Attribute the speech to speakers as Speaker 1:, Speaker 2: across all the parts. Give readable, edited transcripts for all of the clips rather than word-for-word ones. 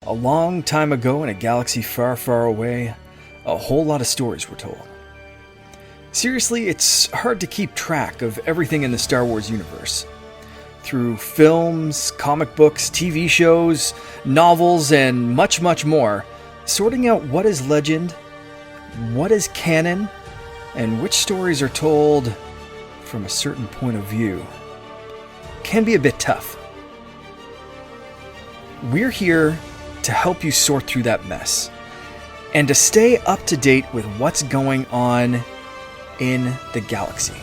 Speaker 1: A long time ago in a galaxy far, far away, a whole lot of stories were told. Seriously, it's hard to keep track of everything in the Star Wars universe. Through films, comic books, TV shows, novels, and much, much more, sorting out what is legend, what is canon, and which stories are told from a certain point of view can be a bit tough. We're here to help you sort through that mess and to stay up to date with what's going on in the galaxy.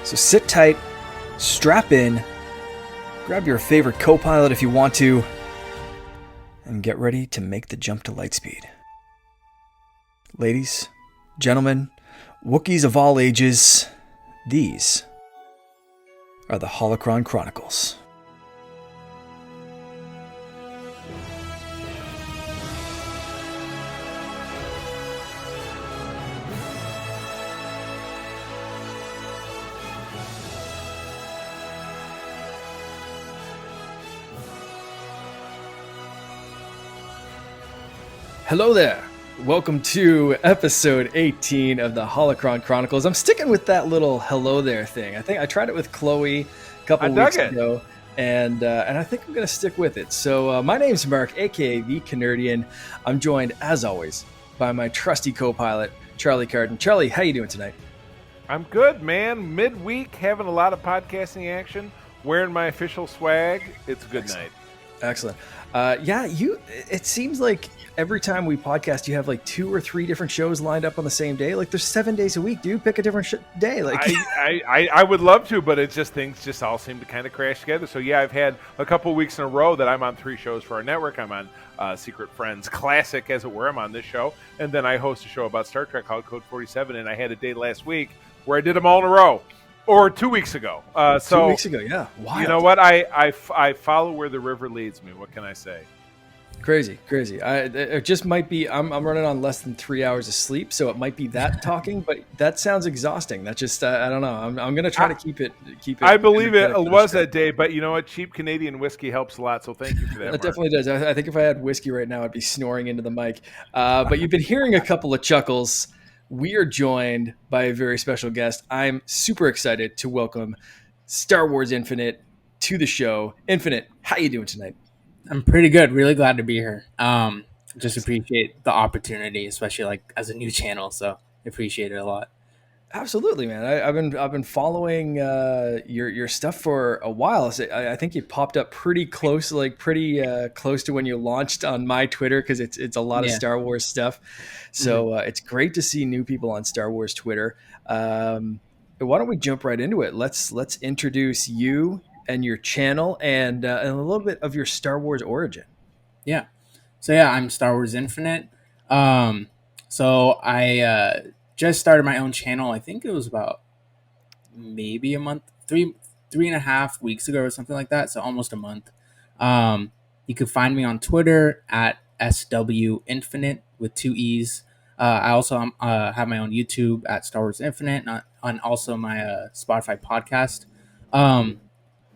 Speaker 1: So sit tight, strap in, grab your favorite co-pilot if you want to, and get ready to make the jump to lightspeed. Ladies, gentlemen, Wookiees of all ages, these are the Holocron Chronicles. Hello there. Welcome to episode 18 of the Holocron Chronicles. I'm sticking with that little hello there thing. I think I tried it with Chloe a couple weeks ago, and I think I'm going to stick with it. So my name's Mark, aka the Canardian. I'm joined, as always, by my trusty co-pilot, Charlie Carden. Charlie, how you doing tonight?
Speaker 2: I'm good, man. Midweek, having a lot of podcasting action, wearing my official swag. It's a good night.
Speaker 1: Excellent. It seems like every time we podcast, you have like 2 or 3 different shows lined up on the same day. Like there's 7 days a week, dude. Pick a different day. Like
Speaker 2: I would love to, but it's just things just all seem to kind of crash together. So yeah, I've had a couple of weeks in a row that I'm on 3 shows for our network. I'm on Secret Friends Classic, as it were. I'm on this show, and then I host a show about Star Trek called Code 47. And I had a day last week where I did them all in a row. Or 2 weeks ago.
Speaker 1: 2 weeks ago, yeah. Wild.
Speaker 2: You know what? I follow where the river leads me. What can I say?
Speaker 1: Crazy. It just might be. I'm running on less than 3 hours of sleep, so it might be that talking. But that sounds exhausting. That just I don't know. I'm gonna try to keep it.
Speaker 2: I believe it was that day, but you know what? Cheap Canadian whiskey helps a lot. So thank you for that.
Speaker 1: It definitely does. I think if I had whiskey right now, I'd be snoring into the mic. But you've been hearing a couple of chuckles. We are joined by a very special guest. I'm super excited to welcome Star Wars Infinite to the show. Infinite, how you doing tonight?
Speaker 3: I'm pretty good. Really glad to be here. Just appreciate the opportunity, especially like as a new channel. So appreciate it a lot.
Speaker 1: Absolutely, man. I've been following your stuff for a while. So I think you popped up pretty close to when you launched on my Twitter because it's a lot of Star Wars stuff. So it's great to see new people on Star Wars Twitter. Why don't we jump right into it? Let's introduce you and your channel and a little bit of your Star Wars origin.
Speaker 3: Yeah. So yeah, I'm Star Wars Infinite. So I just started my own channel. I think it was about maybe a month, three and a half weeks ago or something like that. So almost a month. You can find me on Twitter at SW Infinite with 2 E's. I also have my own YouTube at Star Wars Infinite and also my Spotify podcast.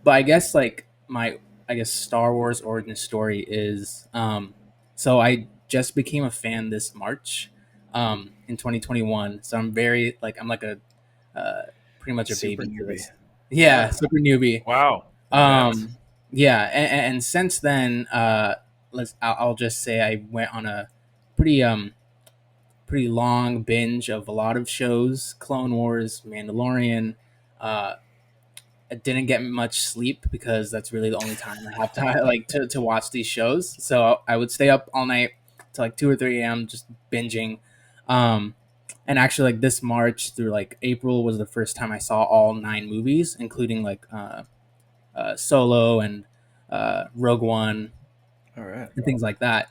Speaker 3: But I guess like my Star Wars origin story is so I just became a fan this March in 2021. So I'm very I'm like a pretty much a
Speaker 1: Super
Speaker 3: baby.
Speaker 1: newbie.
Speaker 3: Yeah, super newbie.
Speaker 2: Wow.
Speaker 3: Yeah, and since then, I'll just say I went on a pretty long binge of a lot of shows: Clone Wars, Mandalorian. I didn't get much sleep because that's really the only time I have to watch these shows. So I would stay up all night to 2 or 3 a.m. just binging. And actually, this March through April was the first time I saw all 9 movies, including Solo and Rogue One,
Speaker 1: All right,
Speaker 3: and things like that.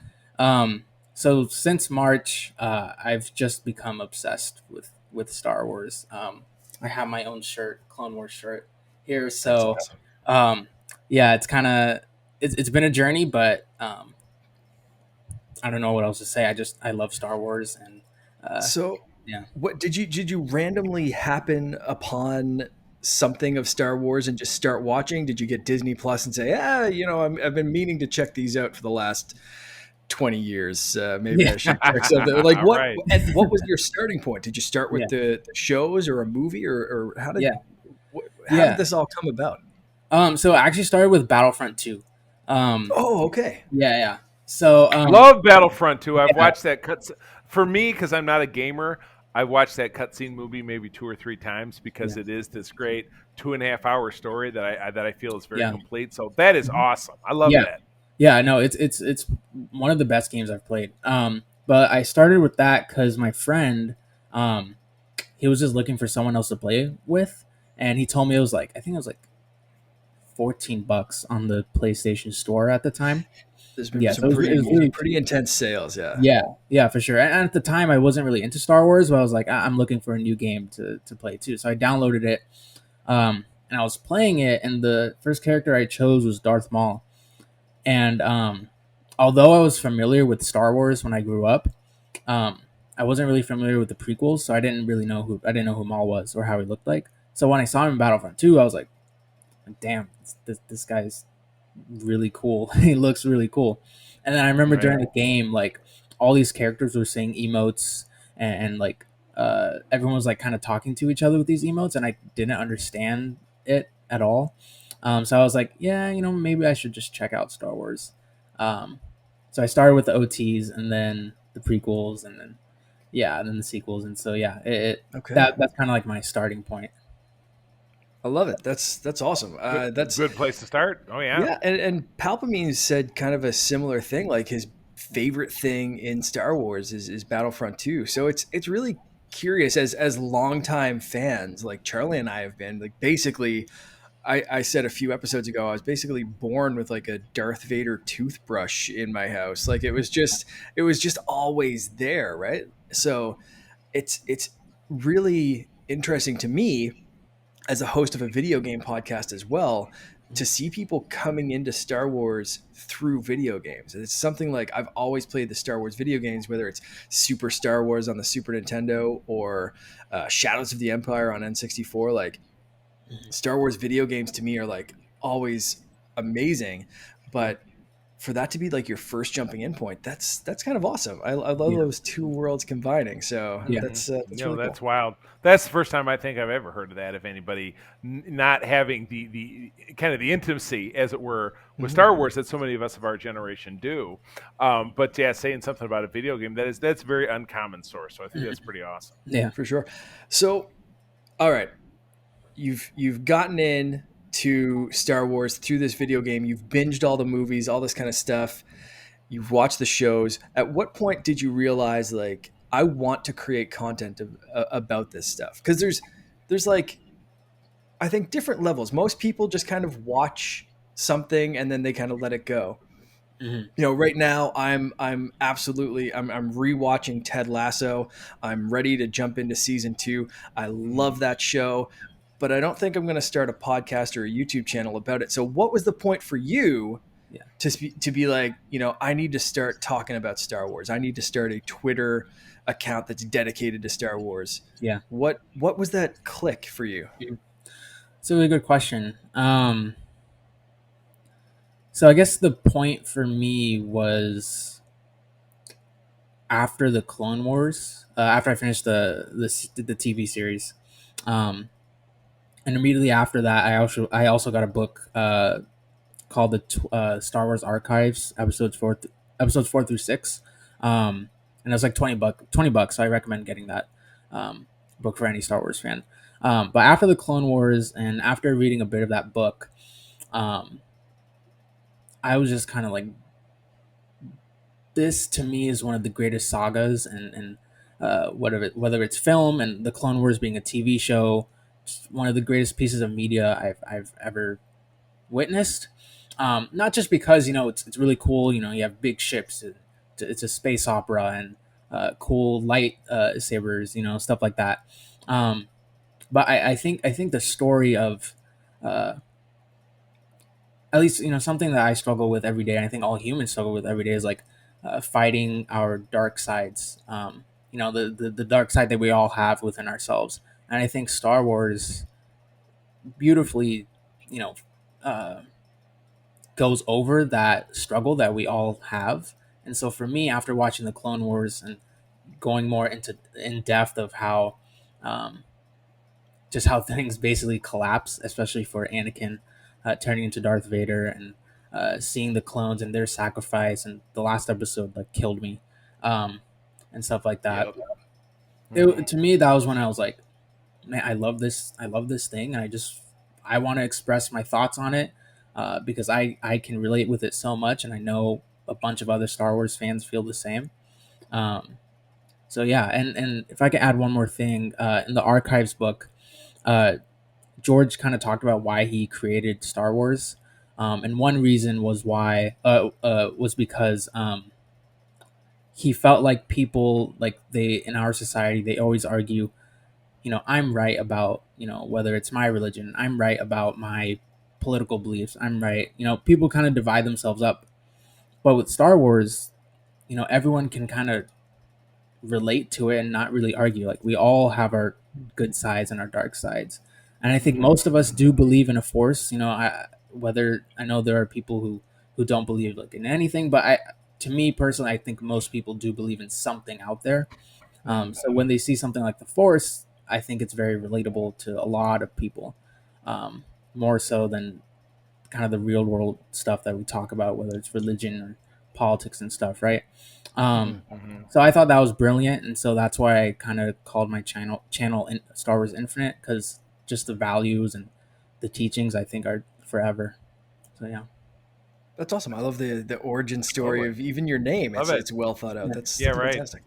Speaker 3: So since March, I've just become obsessed with Star Wars. I have my own shirt, Clone Wars shirt here. So, yeah, it's kind of it's been a journey, but I don't know what else to say. I love Star Wars, and
Speaker 1: so
Speaker 3: yeah.
Speaker 1: what did you randomly happen upon something of Star Wars and just start watching? Did you get Disney Plus and say, I've been meaning to check these out for the last 20 years. Maybe
Speaker 3: Yeah,
Speaker 1: I should check something. Like
Speaker 2: Right.
Speaker 1: what was your starting point? Did you start with
Speaker 3: yeah,
Speaker 1: the shows or a movie, or
Speaker 3: yeah,
Speaker 1: how did
Speaker 3: yeah.
Speaker 1: this all come about?
Speaker 3: So I actually started with Battlefront 2. Um,
Speaker 1: Oh, okay.
Speaker 3: yeah, yeah. So
Speaker 2: Love Battlefront 2. I've
Speaker 3: yeah,
Speaker 2: watched that cut. For me, because I'm not a gamer, I've watched that cutscene movie maybe 2 or 3 times because
Speaker 3: yeah,
Speaker 2: it is this great 2.5 hour story that I feel is very
Speaker 3: yeah,
Speaker 2: complete. So that is
Speaker 3: mhm,
Speaker 2: awesome. I love
Speaker 3: yeah,
Speaker 2: that.
Speaker 3: yeah. No, it's one of the best games I've played. But I started with that because my friend, um, he was just looking for someone else to play with, and he told me it was like, I think it was like $14 on the PlayStation Store at the time.
Speaker 1: There's been
Speaker 3: Yeah,
Speaker 1: some
Speaker 3: so it was really
Speaker 1: pretty
Speaker 3: cheap.
Speaker 1: intense sales, yeah.
Speaker 3: Yeah, yeah, for sure. And at the time, I wasn't really into Star Wars, but I was like, I'm looking for a new game to play too. So I downloaded it, and I was playing it, and the first character I chose was Darth Maul. And although I was familiar with Star Wars when I grew up, um, I wasn't really familiar with the prequels, so I didn't know who Maul was or how he looked like. So when I saw him in Battlefront 2, I was like, damn, this guy's really cool. He looks really cool. And then I remember
Speaker 2: Right.
Speaker 3: during the game, like all these characters were saying emotes, and like everyone was like kind of talking to each other with these emotes, and I didn't understand it at all. So I was like, yeah, maybe I should just check out Star Wars. Um, so I started with the OTs, and then the prequels, and then and then the sequels, and so yeah,
Speaker 1: Okay.
Speaker 3: that's kind of like my starting point.
Speaker 1: I love it. That's awesome.
Speaker 2: Good,
Speaker 1: That's
Speaker 2: good place to start. Oh, yeah.
Speaker 1: Yeah, and Palpatine said kind of a similar thing. Like his favorite thing in Star Wars is Battlefront 2. So it's really curious as longtime fans, like Charlie and I have been. Like basically, I said a few episodes ago, I was basically born with like a Darth Vader toothbrush in my house. Like it was just always there, right? So it's really interesting to me as a host of a video game podcast as well, to see people coming into Star Wars through video games. It's something like I've always played the Star Wars video games, whether it's Super Star Wars on the Super Nintendo or Shadows of the Empire on N64. Like Star Wars video games to me are like always amazing, but for that to be like your first jumping in point, that's kind of awesome. I love
Speaker 3: Yeah,
Speaker 1: those two worlds combining. So
Speaker 3: yeah,
Speaker 1: that's really cool.
Speaker 2: That's wild. That's the first time I think I've ever heard of that. If anybody not having the kind of the intimacy, as it were, with
Speaker 1: Mhm.
Speaker 2: Star Wars that so many of us of our generation do, but yeah, saying something about a video game that's very uncommon source. So I think that's pretty awesome.
Speaker 3: yeah,
Speaker 1: For sure. So, all right, you've gotten in to Star Wars through this video game. You've binged all the movies, all this kind of stuff. You've watched the shows. At what point did you realize like I want to create content about this stuff? Because there's like I think different levels. Most people just kind of watch something and then they kind of let it go.
Speaker 3: hmm
Speaker 1: Right now I'm rewatching Ted Lasso. I'm ready to jump into season 2. I love that show, but I don't think I'm going to start a podcast or a YouTube channel about it. So what was the point for you
Speaker 3: yeah,
Speaker 1: to be like, I need to start talking about Star Wars. I need to start a Twitter account that's dedicated to Star Wars.
Speaker 3: yeah.
Speaker 1: What was that click for you?
Speaker 3: It's a really good question. So I guess the point for me was after the Clone Wars, after I finished the TV series, um, and immediately after that, I also got a book called the Star Wars Archives, episodes 4 through 6, and it was like $20. So I recommend getting that book for any Star Wars fan. But after the Clone Wars and after reading a bit of that book, um, I was just kind of like, this to me is one of the greatest sagas, and whether it's film and the Clone Wars being a TV show, just one of the greatest pieces of media I've ever witnessed. Not just because it's really cool. You have big ships. It's a space opera and cool light sabers. Stuff like that. Um, but I think the story of uh, at least something that I struggle with every day, and I think all humans struggle with every day, is like fighting our dark sides. The dark side that we all have within ourselves, and I think Star Wars beautifully, you know, uh, goes over that struggle that we all have. And so for me, after watching the Clone Wars and going more into in depth of how um, just how things basically collapse, especially for Anakin turning into Darth Vader and seeing the clones and their sacrifice, and the last episode like killed me, um, and stuff like that.
Speaker 1: Yep.
Speaker 3: To me, that was when I was like, man, I love this. I love this thing, and I want to express my thoughts on it because I can relate with it so much, and I know a bunch of other Star Wars fans feel the same. Um, so yeah, and if I could add one more thing, in the archives book, uh, George kind of talked about why he created Star Wars, and one reason was because he felt like people like they in our society they always argue, I'm right about whether it's my religion, I'm right about my political beliefs, I'm right. People kind of divide themselves up, but with Star Wars, everyone can kind of relate to it and not really argue. Like we all have our good sides and our dark sides, and I think
Speaker 2: Mhm.
Speaker 3: most of us do believe in a force. Whether I know there are people who don't believe like in anything, but to me personally, I think most people do believe in something out there. So when they see something like the force, I think it's very relatable to a lot of people, um, more so than kind of the real world stuff that we talk about, whether it's religion or politics and stuff, right? Um,
Speaker 2: Mhm.
Speaker 3: so I thought that was brilliant, and so that's why I kind of called my channel in Star Wars Infinite, because just the values and the teachings I think are forever. So yeah,
Speaker 1: That's awesome. I love the origin story
Speaker 2: Totally.
Speaker 1: of even your name.
Speaker 2: Love it.
Speaker 1: It's well thought out.
Speaker 3: yeah,
Speaker 2: Yeah,
Speaker 1: That's
Speaker 2: right.
Speaker 1: fantastic.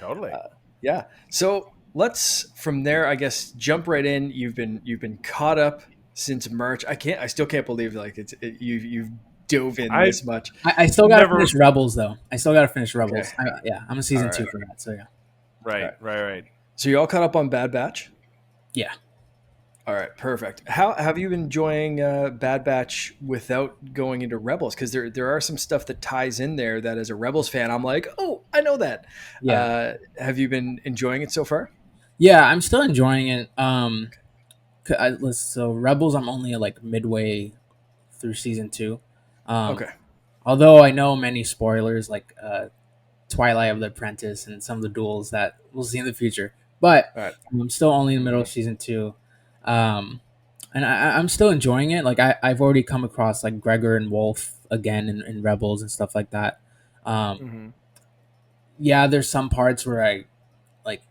Speaker 2: Totally.
Speaker 1: Yeah. So let's from there, I guess, jump right in. You've been caught up since March. I still can't believe like you've dove in
Speaker 2: I've
Speaker 1: this much.
Speaker 3: I still got to
Speaker 2: never.
Speaker 3: finish Rebels though. I still got to finish
Speaker 1: Okay.
Speaker 3: Rebels. Yeah, I'm a
Speaker 1: All
Speaker 3: season
Speaker 1: right.
Speaker 3: two for that. So yeah,
Speaker 1: All
Speaker 2: Right,
Speaker 1: right.
Speaker 2: right, right.
Speaker 1: So you all caught up on Bad Batch.
Speaker 3: yeah.
Speaker 1: All right, perfect. How have you been enjoying Bad Batch without going into Rebels? Because there are some stuff that ties in there that, as a Rebels fan, I'm like, oh, I know that.
Speaker 3: Yeah.
Speaker 1: Have you been enjoying it so far?
Speaker 3: Yeah, I'm still enjoying it. So Rebels, I'm only like midway through season two. Um,
Speaker 1: Okay.
Speaker 3: although I know many spoilers, like Twilight of the Apprentice and some of the duels that we'll see in the future, but
Speaker 1: All right.
Speaker 3: I'm still only in the middle of season two, um, and I'm still enjoying it. Like I've already come across like Gregor and Wolf again in Rebels and stuff like that. Um,
Speaker 2: Hmm.
Speaker 3: yeah, there's some parts where I like,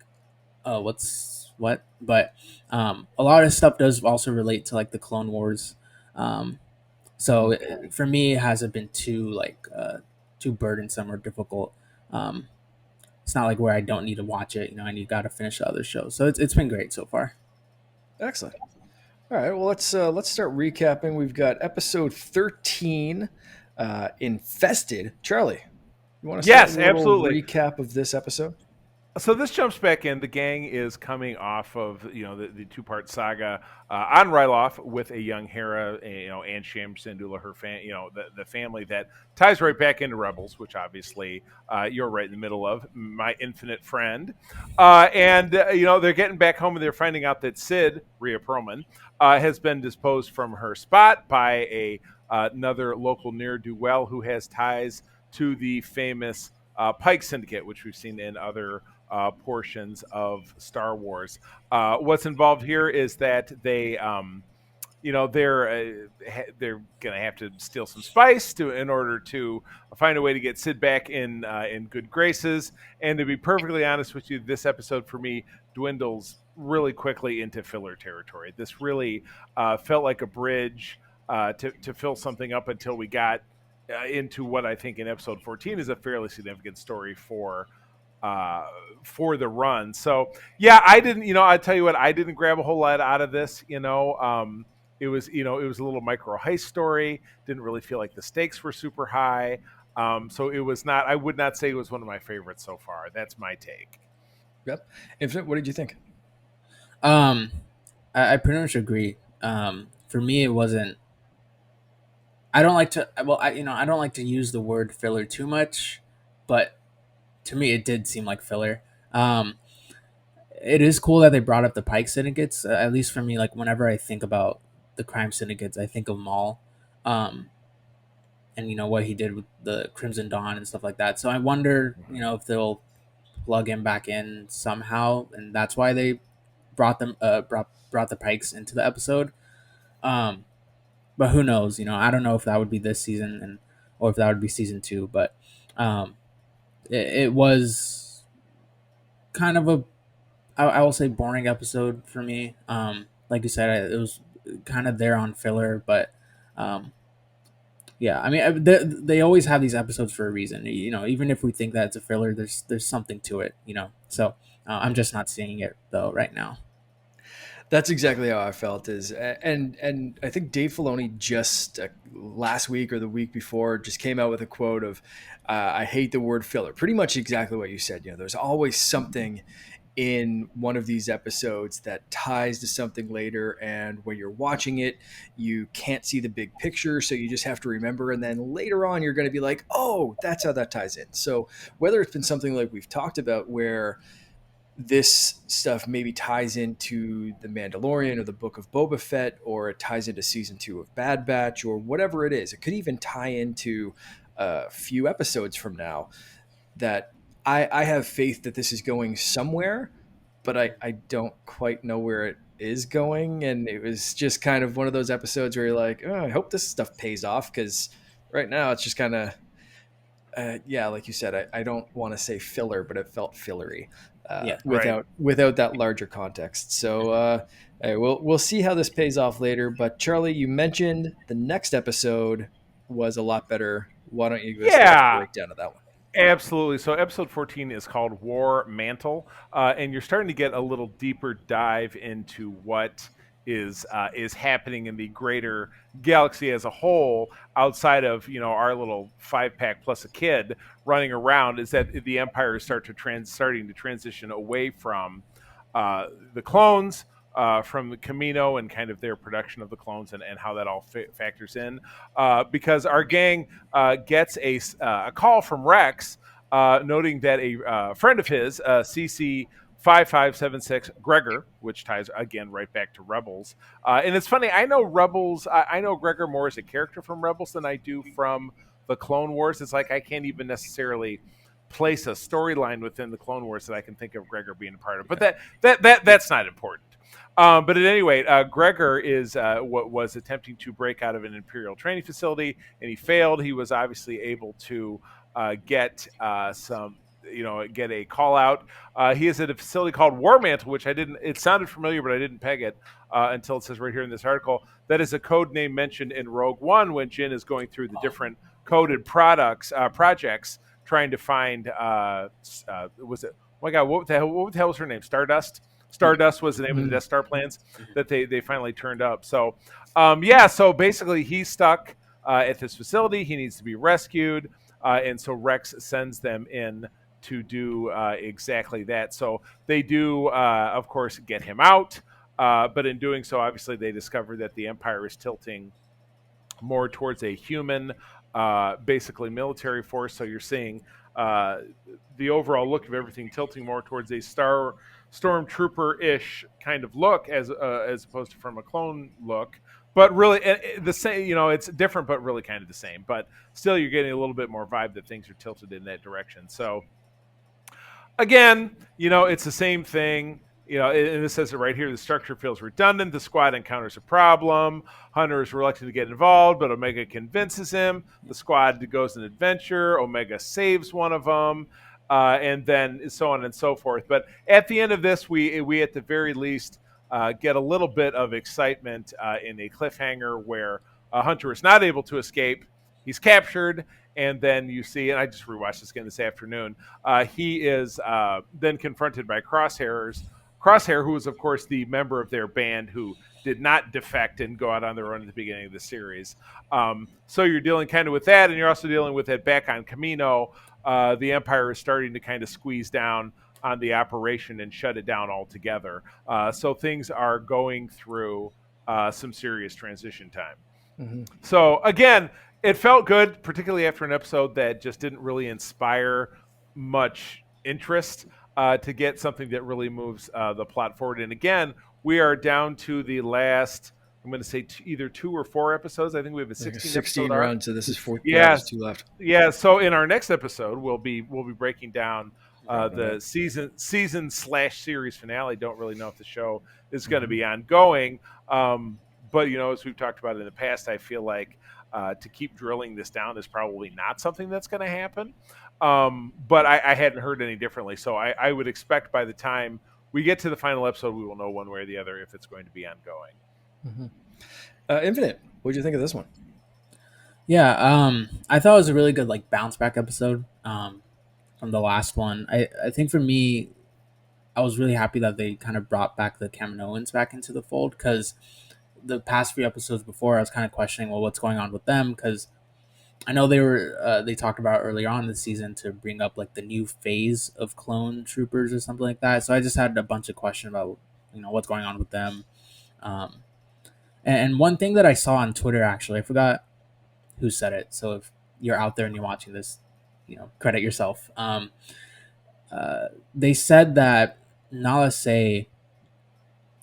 Speaker 3: what's what, but a lot of stuff does also relate to like the Clone Wars. Um, so
Speaker 2: Hmm.
Speaker 3: for me, it hasn't been too burdensome or difficult. Um, it's not like where I don't need to watch it. I need got to finish the other shows. So it's been great so far.
Speaker 1: Excellent. All right. Well, let's start recapping. We've got episode 13, Infested. Charlie, you want to start
Speaker 2: Yes,
Speaker 1: with a little
Speaker 2: absolutely.
Speaker 1: recap of this episode?
Speaker 2: So this jumps back in. The gang is coming off of the two-part saga on Ryloth with a young Hera, and Sham Syndulla, her the family that ties right back into Rebels, which obviously you're right in the middle of, my infinite friend, and they're getting back home and they're finding out that Sid Rhea Perlman has been disposed from her spot by another local ne'er do well who has ties to the famous Pike Syndicate, which we've seen in other portions of Star Wars. What's involved here is that they're going to have to steal some spice in order to find a way to get Sid back in good graces. And to be perfectly honest with you, this episode for me dwindles really quickly into filler territory. This really felt like a bridge to fill something up until we got into what I think in episode 14 is a fairly significant story uh, for the run. So yeah, I didn't. I tell you what, I didn't grab a whole lot out of this. It was a little micro heist story. Didn't really feel like the stakes were super high. So it was not. I would not say it was one of my favorites so far. That's my take.
Speaker 1: Yep. Infinite. What did you think?
Speaker 3: Um, I pretty much agree. For me, it wasn't. I don't like to. Well, I don't like to use the word filler too much, but to me, it did seem like filler. Um, it is cool that they brought up the Pike syndicates. At least for me, like whenever I think about the crime syndicates, I think of Maul, um, and what he did with the Crimson Dawn and stuff like that. So I wonder, if they'll plug him back in somehow, and that's why they brought the Pikes into the episode. Um, but who knows? I don't know if that would be this season or if that would be season 2. But um, it was kind of I will say boring episode for me. Like you said, it was kind of there on filler, but um, yeah, I mean, they always have these episodes for a reason. Even if we think that it's a filler, there's something to it. So I'm just not seeing it though right now.
Speaker 1: That's exactly how I felt. And I think Dave Filoni just last week or the week before just came out with a quote of, "I hate the word filler." Pretty much exactly what you said. There's always something in one of these episodes that ties to something later, and when you're watching it, you can't see the big picture, so you just have to remember. And then later on, you're going to be like, "Oh, that's how that ties in." So whether it's been something like we've talked about, where this stuff maybe ties into the Mandalorian or the Book of Boba Fett, or it ties into season 2 of Bad Batch, or whatever it is. It could even tie into a few episodes from now. That I have faith that this is going somewhere, but I don't quite know where it is going. And it was just kind of one of those episodes where you're like, oh, I hope this stuff pays off, because right now it's just kind of yeah, like you said, I don't want to say filler, but it felt fillery
Speaker 3: Yeah.
Speaker 1: without that larger context. So hey, we'll see how this pays off later. But Charlie, you mentioned the next episode was a lot better. Why don't you give us a
Speaker 2: Yeah,
Speaker 1: breakdown of that one?
Speaker 2: absolutely. So episode 14 is called War Mantle, and you're starting to get a little deeper dive into what is happening in the greater galaxy as a whole, outside of our little 5-pack plus a kid running around. Is that the Empire is starting to transition away from the clones. From the Camino and kind of their production of the clones, and how that all factors in. Because our gang gets a call from Rex noting that a friend of his, CC 5576 Gregor, which ties again right back to Rebels. And it's funny, I know Rebels, I know Gregor more as a character from Rebels than I do from the Clone Wars. It's like I can't even necessarily place a storyline within the Clone Wars that I can think of Gregor being a part of. But that's not important. But at any rate, Gregor is what was attempting to break out of an Imperial training facility, and he failed. He was obviously able to get get a call out. He is at a facility called War Mantle, which I didn't. It sounded familiar, but I didn't peg it until it says right here in this article that is a code name mentioned in Rogue One when Jyn is going through the different coded projects, trying to find. Was it? Oh my God, what the hell was her name? Stardust. Stardust was the name of the Death Star plans that they finally turned up. So, so basically he's stuck at this facility. He needs to be rescued. And so Rex sends them in to do exactly that. So they do, of course, get him out. But in doing so, obviously, they discover that the Empire is tilting more towards a human, basically military force. So you're seeing the overall look of everything tilting more towards a stormtrooper-ish kind of look, as opposed to from a clone look. But really, the same. It's different, but really kind of the same. But still, you're getting a little bit more vibe that things are tilted in that direction. So again, it's the same thing. And it says it right here. The structure feels redundant. The squad encounters a problem. Hunter is reluctant to get involved, but Omega convinces him. The squad goes on an adventure. Omega saves one of them, and then so on and so forth. But at the end of this, we at the very least get a little bit of excitement in a cliffhanger where Hunter is not able to escape. He's captured, and then you see, and I just rewatched this again this afternoon, he is then confronted by Crosshair, who is, of course, the member of their band who did not defect and go out on their own at the beginning of the series. So you're dealing kind of with that, and you're also dealing with it back on Camino. The Empire is starting to kind of squeeze down on the operation and shut it down altogether. So things are going through some serious transition time. Mm-hmm. So again, it felt good, particularly after an episode that just didn't really inspire much interest. to get something that really moves the plot forward. And again, we are down to the last. I'm going to say either 2 or 4 episodes. I think we have a
Speaker 1: Like a
Speaker 2: 16 episode
Speaker 1: 16
Speaker 2: arc.
Speaker 1: run, so this is four. Yeah,
Speaker 2: Yeah,
Speaker 1: there's two left.
Speaker 2: yeah. So in our next episode, we'll be breaking down
Speaker 1: Wrapping it
Speaker 2: the
Speaker 1: up.
Speaker 2: season/series finale. Don't really know if the show is going to be ongoing, but as we've talked about in the past, I feel like to keep drilling this down is probably not something that's going to happen. But I hadn't heard any differently, so I would expect by the time we get to the final episode, we will know one way or the other if it's going to be ongoing.
Speaker 1: Infinite. What did you think of this one?
Speaker 3: Yeah, I thought it was a really good like bounce back episode from the last one. I think for me, I was really happy that they kind of brought back the Kaminoans back into the fold, because the past few episodes before I was kind of questioning, well, what's going on with them, because I know they talked about earlier on in the season to bring up like the new phase of clone troopers or something like that. So I just had a bunch of questions about what's going on with them. Um, and one thing that I saw on Twitter, actually, I forgot who said it. So if you're out there and you're watching this, credit yourself. They said that Nala Se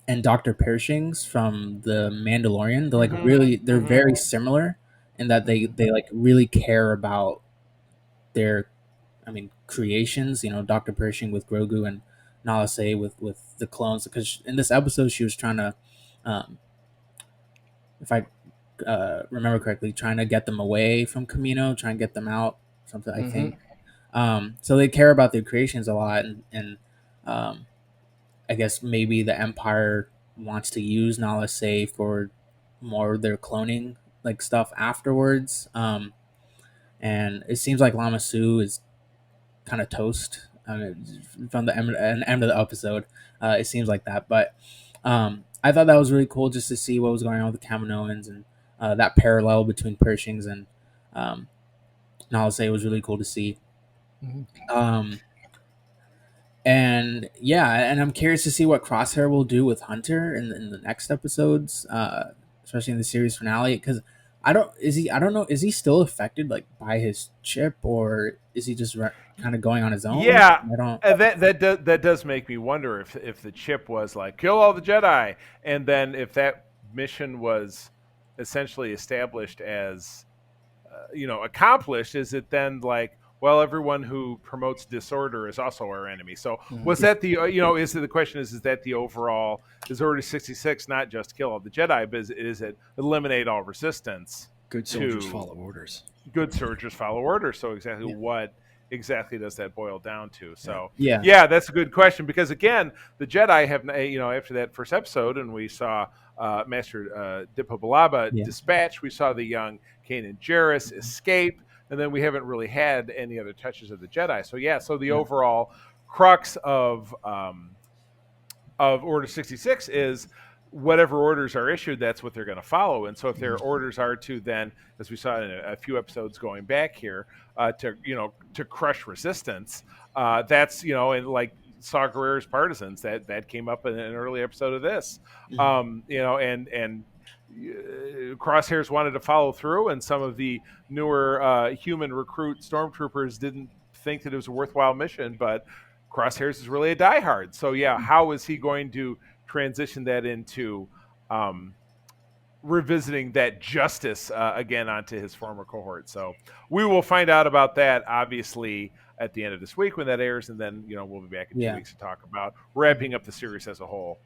Speaker 3: and Dr. Pershing's from the Mandalorian, they're like they're very similar in that they like really care about their, creations. Dr. Pershing with Grogu and Nala Se with the clones, because in this episode she was trying to, if I remember correctly, trying to get them away from Camino, trying to get them out, something I think. So they care about their creations a lot, and I guess maybe the Empire wants to use Nala Se for more of their cloning like stuff afterwards. And it seems like Lama Su is kind of toast. From the end of the episode, it seems like that. But I thought that was really cool just to see what was going on with the Kaminoans, and that parallel between Pershings and Nala Se was really cool to see. And yeah, and I'm curious to see what Crosshair will do with Hunter in the next episodes, especially in the series finale. Because I don't know, is he still affected like by his chip, or is he just kind of going on his own?
Speaker 2: Yeah,
Speaker 3: I don't.
Speaker 2: and that does make me wonder if the chip was like kill all the Jedi, and then if that mission was essentially established as accomplished, is it then like, well, everyone who promotes disorder is also our enemy? So was that the is the question is that the overall, is Order 66 not just kill all the Jedi, but is it eliminate all resistance?
Speaker 1: Good soldiers follow orders.
Speaker 2: Good soldiers follow orders. So exactly what exactly does that boil down to? So
Speaker 3: Yeah.
Speaker 2: that's a good question, because again, the Jedi have after that first episode, and we saw Master Dipa Balaba dispatch, we saw the young Kanan Jarrus escape, and then we haven't really had any other touches of the Jedi. So the overall crux of Order 66 is whatever orders are issued, that's what they're going to follow. And so if their orders are to then, as we saw in a few episodes going back here, to crush resistance, that's, and like Saw Gerrera's partisans, that came up in an early episode of this, and Crosshairs wanted to follow through, and some of the newer human recruit stormtroopers didn't think that it was a worthwhile mission, but Crosshairs is really a diehard. So how is he going to transition that into revisiting that justice again onto his former cohort? So we will find out about that, obviously, at the end of this week when that airs, and then we'll be back in 2 weeks to talk about wrapping up the series as a whole.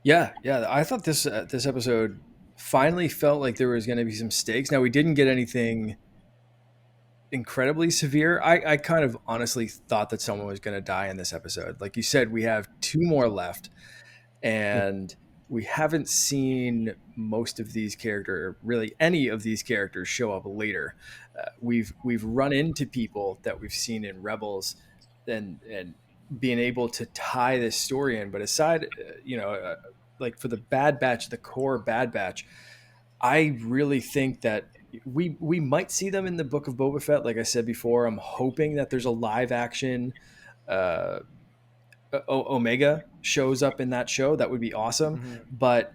Speaker 1: Yeah. I thought this episode finally felt like there was going to be some stakes. Now, we didn't get anything incredibly severe. I kind of honestly thought that someone was going to die in this episode. Like you said, we have 2 more left, and we haven't seen most of these characters, really any of these characters, show up later. We've run into people that we've seen in Rebels, and being able to tie this story in. But aside, like for the Bad Batch, the core Bad Batch, I really think that we might see them in the Book of Boba Fett. Like I said before, I'm hoping that there's a live action Omega shows up in that show. That would be awesome. But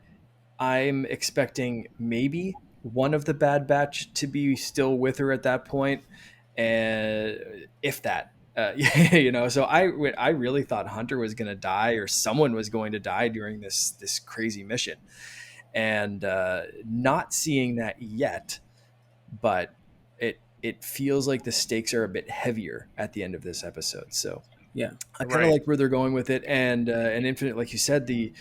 Speaker 1: I'm expecting maybe one of the Bad Batch to be still with her at that point, and if that. So I really thought Hunter was going to die, or someone was going to die during this crazy mission, and not seeing that yet, but it feels like the stakes are a bit heavier at the end of this episode. So
Speaker 3: Yeah.
Speaker 1: I kind of
Speaker 2: Right.
Speaker 1: like where they're going with it, and Infinite, like you said, the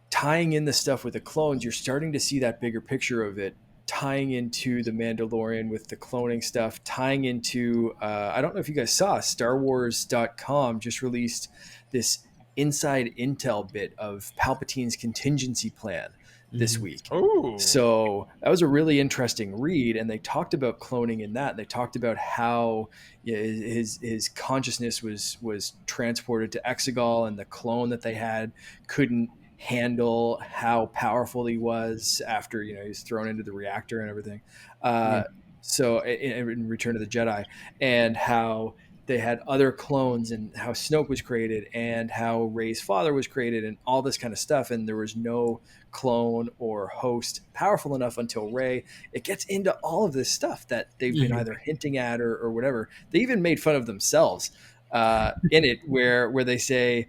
Speaker 1: tying in the stuff with the clones, you're starting to see that bigger picture of it, tying into the Mandalorian with the cloning stuff, tying into I don't know if you guys saw, StarWars.com just released this inside intel bit of Palpatine's contingency plan this
Speaker 3: Hmm.
Speaker 1: week.
Speaker 2: Ooh.
Speaker 1: So that was a really interesting read, and they talked about cloning in that. They talked about how his consciousness was transported to Exegol, and the clone that they had couldn't handle how powerful he was after he was thrown into the reactor and everything.
Speaker 3: Yeah.
Speaker 1: Uh, so in Return of the Jedi, and how they had other clones, and how Snoke was created, and how Rey's father was created, and all this kind of stuff. And there was no clone or host powerful enough until Rey. It gets into all of this stuff that they've been
Speaker 3: Hmm.
Speaker 1: either hinting at or whatever. They even made fun of themselves in it, where they say,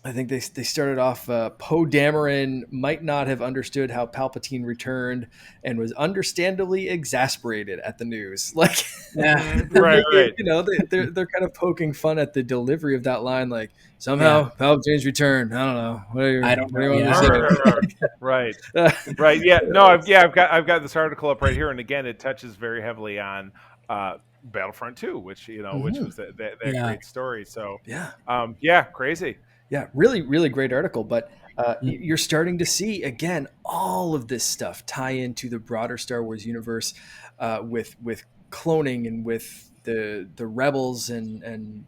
Speaker 1: I think they started off, Poe Dameron might not have understood how Palpatine returned and was understandably exasperated at the news. Like
Speaker 3: Yeah.
Speaker 1: they're
Speaker 2: Right.
Speaker 1: making,
Speaker 2: Right.
Speaker 1: they're kind of poking fun at the delivery of that line. Like,
Speaker 3: Yeah.
Speaker 1: somehow Palpatine's returned. I don't know.
Speaker 3: I don't
Speaker 1: What do
Speaker 3: know.
Speaker 1: you want me
Speaker 3: Yeah.
Speaker 1: to
Speaker 2: Right.
Speaker 1: say?
Speaker 2: Right. Yeah. No. I've got this article up right here, and again, it touches very heavily on Battlefront 2, which
Speaker 1: Mhm.
Speaker 2: was that
Speaker 3: Yeah.
Speaker 2: great story. So,
Speaker 1: Yeah.
Speaker 2: yeah, crazy.
Speaker 1: Yeah, really, really great article. But
Speaker 3: Mhm.
Speaker 1: you're starting to see again all of this stuff tie into the broader Star Wars universe, with cloning, and with the rebels, and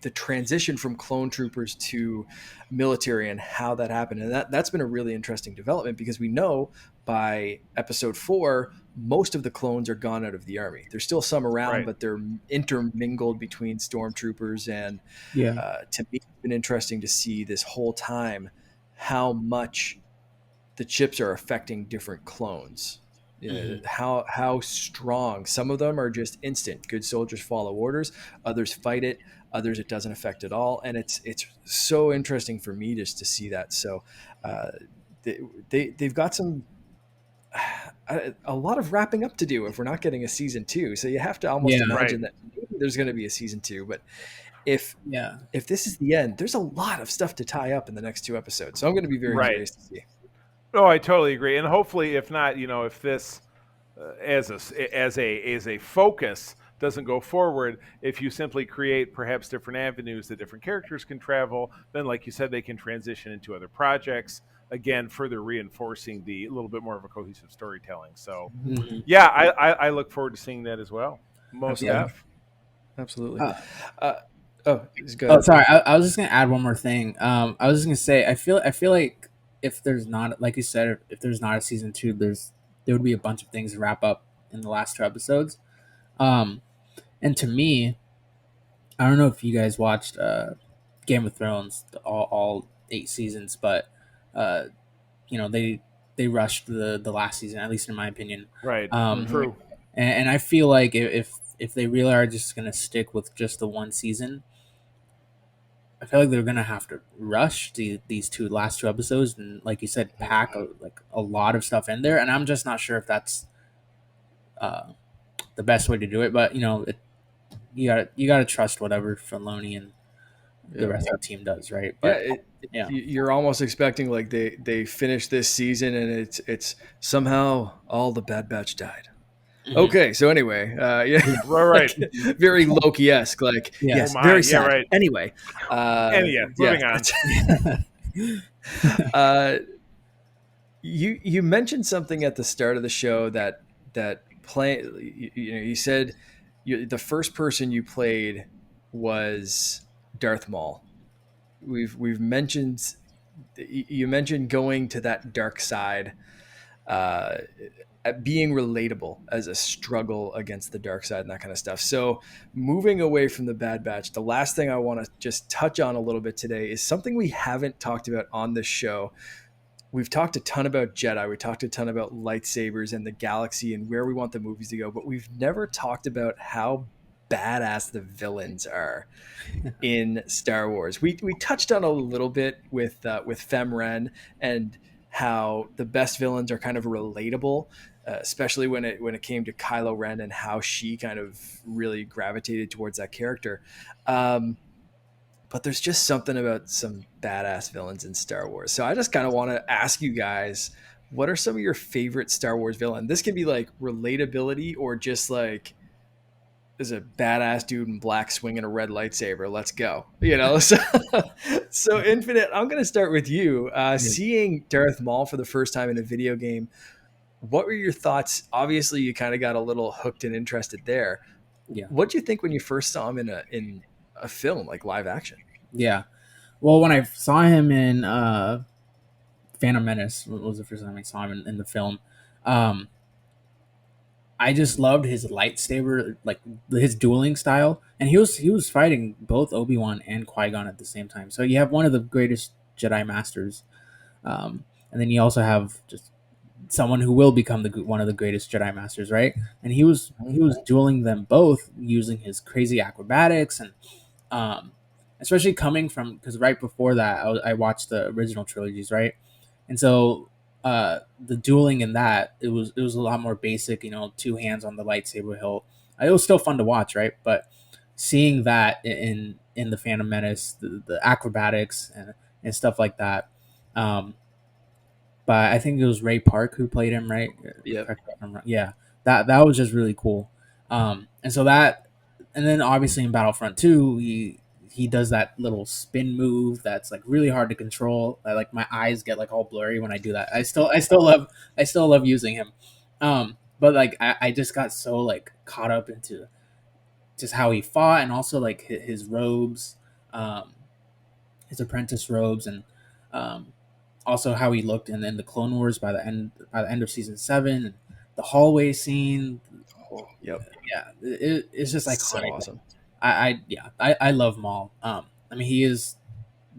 Speaker 1: the transition from clone troopers to military, and how that happened. And that's been a really interesting development, because we know by episode 4 most of the clones are gone out of the army. There's still some around,
Speaker 2: Right.
Speaker 1: but they're intermingled between stormtroopers. And
Speaker 3: Yeah.
Speaker 1: to me, it's been interesting to see this whole time how much the chips are affecting different clones.
Speaker 3: Hmm.
Speaker 1: How strong some of them are. Just instant good soldiers follow orders, others fight it, others it doesn't affect at all. And it's so interesting for me just to see that. So uh, they've got some a lot of wrapping up to do if we're not getting a season 2. So you have to almost
Speaker 3: Yeah.
Speaker 2: Right.
Speaker 1: imagine that maybe there's going to be a season 2. But if
Speaker 3: Yeah.
Speaker 1: if this is the end, there's a lot of stuff to tie up in the next 2 episodes. So I'm going to be very
Speaker 2: Right.
Speaker 1: curious to see.
Speaker 2: Oh, I totally agree. And hopefully, if not, if this as a focus doesn't go forward, if you simply create perhaps different avenues that different characters can travel, then like you said, they can transition into other projects. Again, further reinforcing the little bit more of a cohesive storytelling. So,
Speaker 3: Hmm.
Speaker 2: yeah, I look forward to seeing that as well. Most
Speaker 3: Yeah.
Speaker 1: Absolutely.
Speaker 2: def.
Speaker 1: Absolutely.
Speaker 3: Uh,
Speaker 1: Uh, oh, just go
Speaker 3: oh,
Speaker 1: ahead.
Speaker 3: sorry. I was just gonna add one more thing. I was just gonna say I feel like if there's not, like you said, if there's not a season 2, there would be a bunch of things to wrap up in the last 2 episodes. Um, and to me, I don't know if you guys watched Game of Thrones, all 8 seasons, but uh, they rushed the last season, at least in my opinion.
Speaker 2: Right.
Speaker 3: Um,
Speaker 1: Mm-hmm.
Speaker 2: True.
Speaker 3: and I feel like if they really are just gonna stick with just the one season, I feel like they're gonna have to rush these last 2 episodes, and like you said, pack a lot of stuff in there. And I'm just not sure if that's uh, the best way to do it. But you gotta trust whatever Filoni and the
Speaker 1: Yeah.
Speaker 3: rest of the team does, right?
Speaker 1: Yeah.
Speaker 3: But yeah,
Speaker 1: You're almost expecting like they finish this season, and it's somehow all the Bad Batch died.
Speaker 3: hmm,
Speaker 1: Okay, so anyway, yeah,
Speaker 3: yeah,
Speaker 2: Right.
Speaker 1: like
Speaker 2: Right.
Speaker 1: very Loki-esque. Like,
Speaker 3: yeah,
Speaker 2: Oh
Speaker 1: yes,
Speaker 2: my.
Speaker 1: very
Speaker 2: Yeah.
Speaker 1: sad.
Speaker 2: Right.
Speaker 1: Anyway,
Speaker 2: And yeah,
Speaker 1: yeah,
Speaker 2: moving on.
Speaker 1: uh, you mentioned something at the start of the show that play. You said the first person you played was Darth Maul. We've mentioned, you mentioned going to that dark side, uh, at being relatable as a struggle against the dark side and that kind of stuff. So moving away from the Bad Batch, the last thing I want to just touch on a little bit today is something we haven't talked about on this show. We've talked a ton about Jedi. We talked a ton about lightsabers and the galaxy and where we want the movies to go, but we've never talked about how badass the villains are in Star Wars. We touched on a little bit with Fem Ren and how the best villains are kind of relatable, especially when it came to Kylo Ren and how she kind of really gravitated towards that character. Um, but there's just something about some badass villains in Star Wars. So I just kind of want to ask you guys, what are some of your favorite Star Wars villain? This can be like relatability or just like is a badass dude in black swinging a red lightsaber. Let's go. So Infinite, I'm going to start with you.
Speaker 3: Yeah.
Speaker 1: Seeing Darth Maul for the first time in a video game, what were your thoughts? Obviously, you kind of got a little hooked and interested there.
Speaker 3: Yeah.
Speaker 1: What do you think when you first saw him in a film like live action?
Speaker 3: Yeah. Well, when I saw him in Phantom Menace, was the first time I saw him in the film. Um, I just loved his lightsaber, like his dueling style, and he was fighting both Obi-Wan and Qui-Gon at the same time. So you have one of the greatest Jedi masters, and then you also have just someone who will become one of the greatest Jedi masters, right? And he was dueling them both using his crazy acrobatics and um, especially coming from because right before that I watched the original trilogies, right? And so the dueling in that it was a lot more basic, two hands on the lightsaber hilt. It was still fun to watch, right? But seeing that in the Phantom Menace, the acrobatics and stuff like that. Um, but I think it was Ray Park who played him, right?
Speaker 1: Yep.
Speaker 3: Correct me if I'm wrong. Yeah, that was just really cool. And so that, and then obviously in Battlefront 2, he does that little spin move that's like really hard to control. Like my eyes get like all blurry when I do that. I still love using him. But like I just got so like caught up into just how he fought and also like his robes, um, his apprentice robes, and um, also how he looked in the Clone Wars by the end of season 7, and the hallway scene.
Speaker 1: Oh, yep.
Speaker 3: Yeah, it's just
Speaker 1: So
Speaker 3: iconic.
Speaker 1: awesome.
Speaker 3: I love Maul. I mean, he is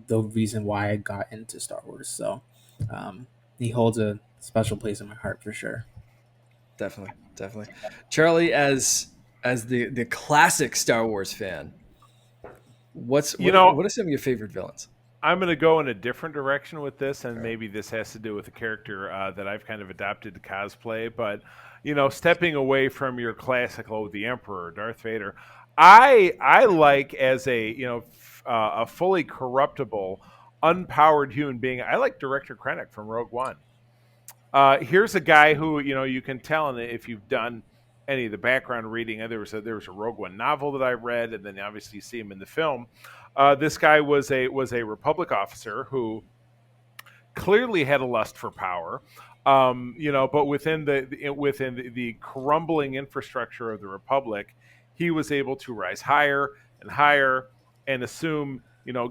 Speaker 3: the reason why I got into Star Wars. So, um, he holds a special place in my heart for sure.
Speaker 1: Definitely. Definitely. Charlie, as the classic Star Wars fan,
Speaker 2: You know,
Speaker 1: what are some of your favorite villains?
Speaker 2: I'm going to go in a different direction with this, and maybe this has to do with a character that I've kind of adopted to cosplay. But stepping away from your classical, the Emperor, Darth Vader, I like as a fully corruptible, unpowered human being. I like Director Krennic from Rogue One. Here's a guy who you can tell, and if you've done any of the background reading, there was a Rogue One novel that I read, and then obviously you see him in the film. This guy was a Republic officer who clearly had a lust for power, but within the crumbling infrastructure of the Republic, he was able to rise higher and higher and assume,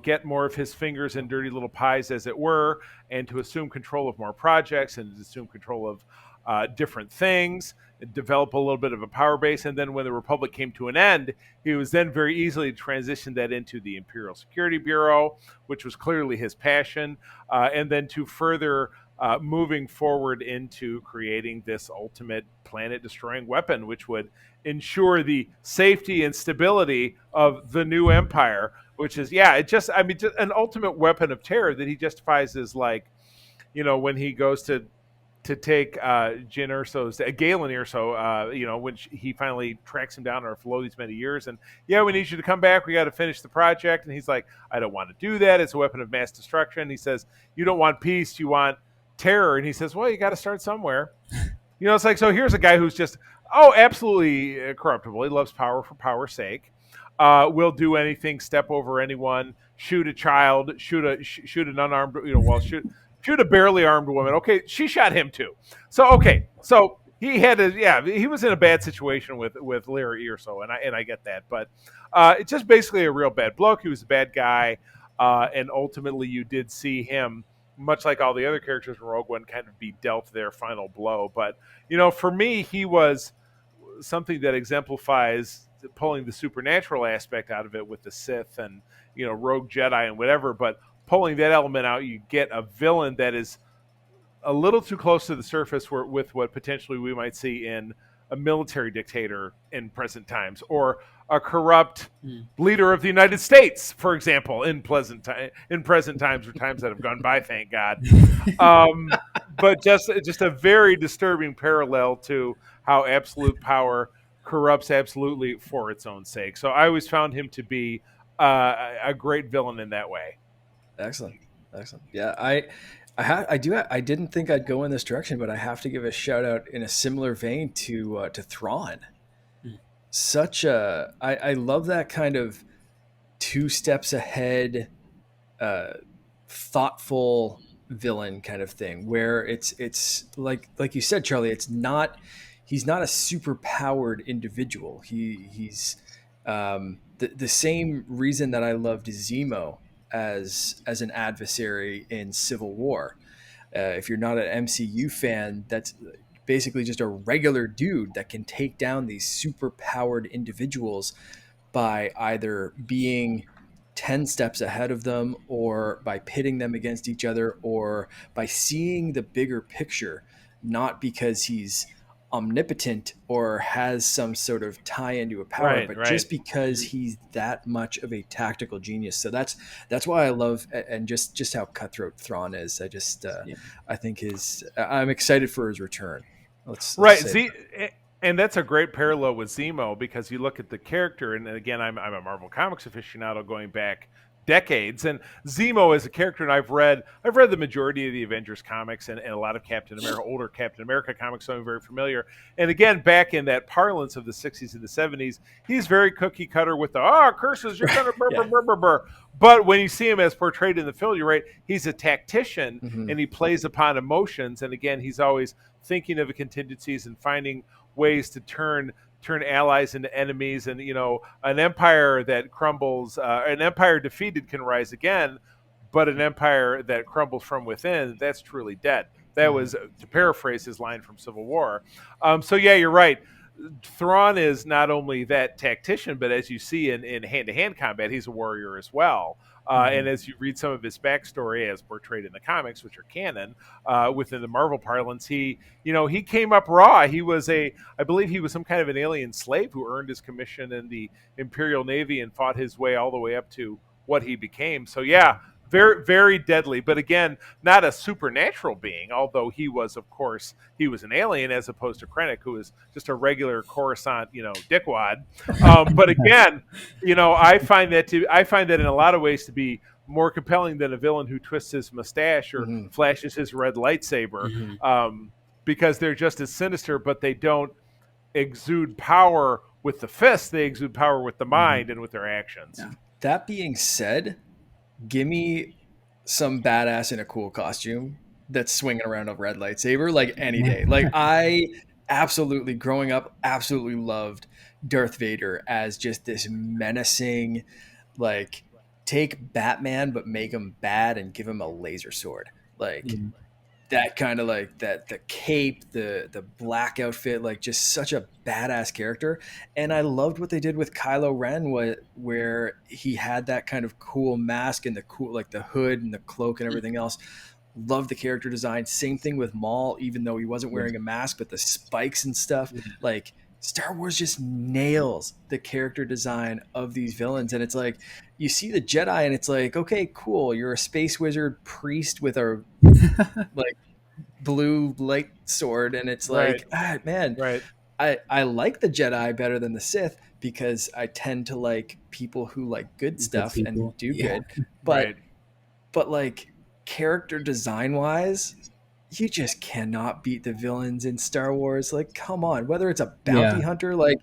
Speaker 2: get more of his fingers in dirty little pies, as it were, and to assume control of more projects and to assume control of different things, develop a little bit of a power base. And then when the Republic came to an end, he was then very easily transitioned that into the Imperial Security Bureau, which was clearly his passion, and then to further moving forward into creating this ultimate planet-destroying weapon, which would ensure the safety and stability of the new empire, which is, just an ultimate weapon of terror that he justifies as like, when he goes to take Jyn Erso's Galen Erso, when he finally tracks him down after all these many years, and we need you to come back. We got to finish the project, and he's like, I don't want to do that. It's a weapon of mass destruction. He says, you don't want peace, you want terror, and he says, well, you got to start somewhere. It's like, so here's a guy who's just absolutely corruptible. He loves power for power's sake. Will do anything, step over anyone, shoot a child, shoot an unarmed, shoot a barely armed woman. Okay, she shot him too. So he had he was in a bad situation with Lyra Erso, and I get that, but it's just basically a real bad bloke. He was a bad guy, and ultimately you did see him, much like all the other characters in Rogue One, kind of be dealt their final blow. But for me, he was something that exemplifies pulling the supernatural aspect out of it with the Sith and Rogue Jedi and whatever, but pulling that element out, you get a villain that is a little too close to the surface with what potentially we might see in a military dictator in present times, or a corrupt
Speaker 3: Mm.
Speaker 2: leader of the United States, for example, in present times, or times that have gone by, thank God. But just a very disturbing parallel to how absolute power corrupts absolutely for its own sake. So I always found him to be a great villain in that way.
Speaker 1: Excellent, excellent. Yeah, I didn't think I'd go in this direction, but I have to give a shout out in a similar vein to Thrawn.
Speaker 3: Mm.
Speaker 1: Such I love that kind of two steps ahead, uh, thoughtful villain kind of thing, where it's like you said, Charlie. It's not he's not a super powered individual. He's the same reason that I loved Zemo as an adversary in Civil War. If you're not an MCU fan, that's basically just a regular dude that can take down these super powered individuals by either being 10 steps ahead of them, or by pitting them against each other, or by seeing the bigger picture, not because he's omnipotent or has some sort of tie into a power,
Speaker 2: Right,
Speaker 1: but
Speaker 2: right.
Speaker 1: just because he's that much of a tactical genius. So that's why I love, and just how cutthroat Thrawn is.
Speaker 3: Yeah.
Speaker 1: I think I'm excited for his return. Let's
Speaker 2: Right.
Speaker 1: say
Speaker 2: See, and that's a great parallel with Zemo, because you look at the character, and again, I'm a Marvel Comics aficionado going back decades, and Zemo is a character, and I've read the majority of the Avengers comics, and a lot of Captain America, older Captain America comics, so I'm very familiar. And again, back in that parlance of the 60s and the 70s, he's very cookie cutter with the curses, you're gonna burr,
Speaker 1: yeah.
Speaker 2: burr, burr, burr, burr. But when you see him as portrayed in the film, you're right, he's a tactician,
Speaker 1: Mhm.
Speaker 2: and he plays upon emotions, and again, he's always thinking of contingencies and finding ways to turn allies into enemies. And an empire that crumbles, an empire defeated can rise again, but an empire that crumbles from within, that's truly dead. That was, to paraphrase his line from Civil War. So yeah, you're right. Thrawn is not only that tactician, but as you see in hand-to-hand combat, he's a warrior as well. And as you read some of his backstory, as portrayed in the comics, which are canon within the Marvel parlance, he came up raw. I believe he was some kind of an alien slave who earned his commission in the Imperial Navy and fought his way all the way up to what he became. So yeah, very, very deadly. But again, not a supernatural being, although he was, of course, he was an alien, as opposed to Krennic, who is just a regular Coruscant, dickwad. But again, I find that in a lot of ways to be more compelling than a villain who twists his mustache or
Speaker 1: Mhm.
Speaker 2: flashes his red lightsaber,
Speaker 3: Mhm.
Speaker 2: because they're just as sinister, but they don't exude power with the fist. They exude power with the mind and with their actions.
Speaker 3: Yeah.
Speaker 1: That being said, give me some badass in a cool costume that's swinging around a red lightsaber like any day. Like I absolutely, growing up, absolutely loved Darth Vader as just this menacing, like, take Batman but make him bad and give him a laser sword. Like
Speaker 3: Mhm.
Speaker 1: that kind of, like, that the cape, the black outfit, like just such a badass character. And I loved what they did with Kylo Ren, where he had that kind of cool mask and the cool, like, the hood and the cloak and everything else. Loved the character design. Same thing with Maul, even though he wasn't
Speaker 3: Yeah.
Speaker 1: wearing a mask, but the spikes and stuff.
Speaker 3: Yeah.
Speaker 1: Like, Star Wars just nails the character design of these villains. And it's like, you see the Jedi and it's like, okay, cool, you're a space wizard priest with a, like, blue light sword, and it's
Speaker 2: Right,
Speaker 1: like, man,
Speaker 2: right,
Speaker 1: I like the Jedi better than the Sith, because I tend to like people who like good
Speaker 3: Good
Speaker 1: stuff and who
Speaker 3: people.
Speaker 1: do
Speaker 3: Yeah.
Speaker 1: good. but
Speaker 2: right.
Speaker 1: but like, character design wise, you just cannot beat the villains in Star Wars. Like, come on, whether it's a bounty
Speaker 3: Yeah.
Speaker 1: hunter, like,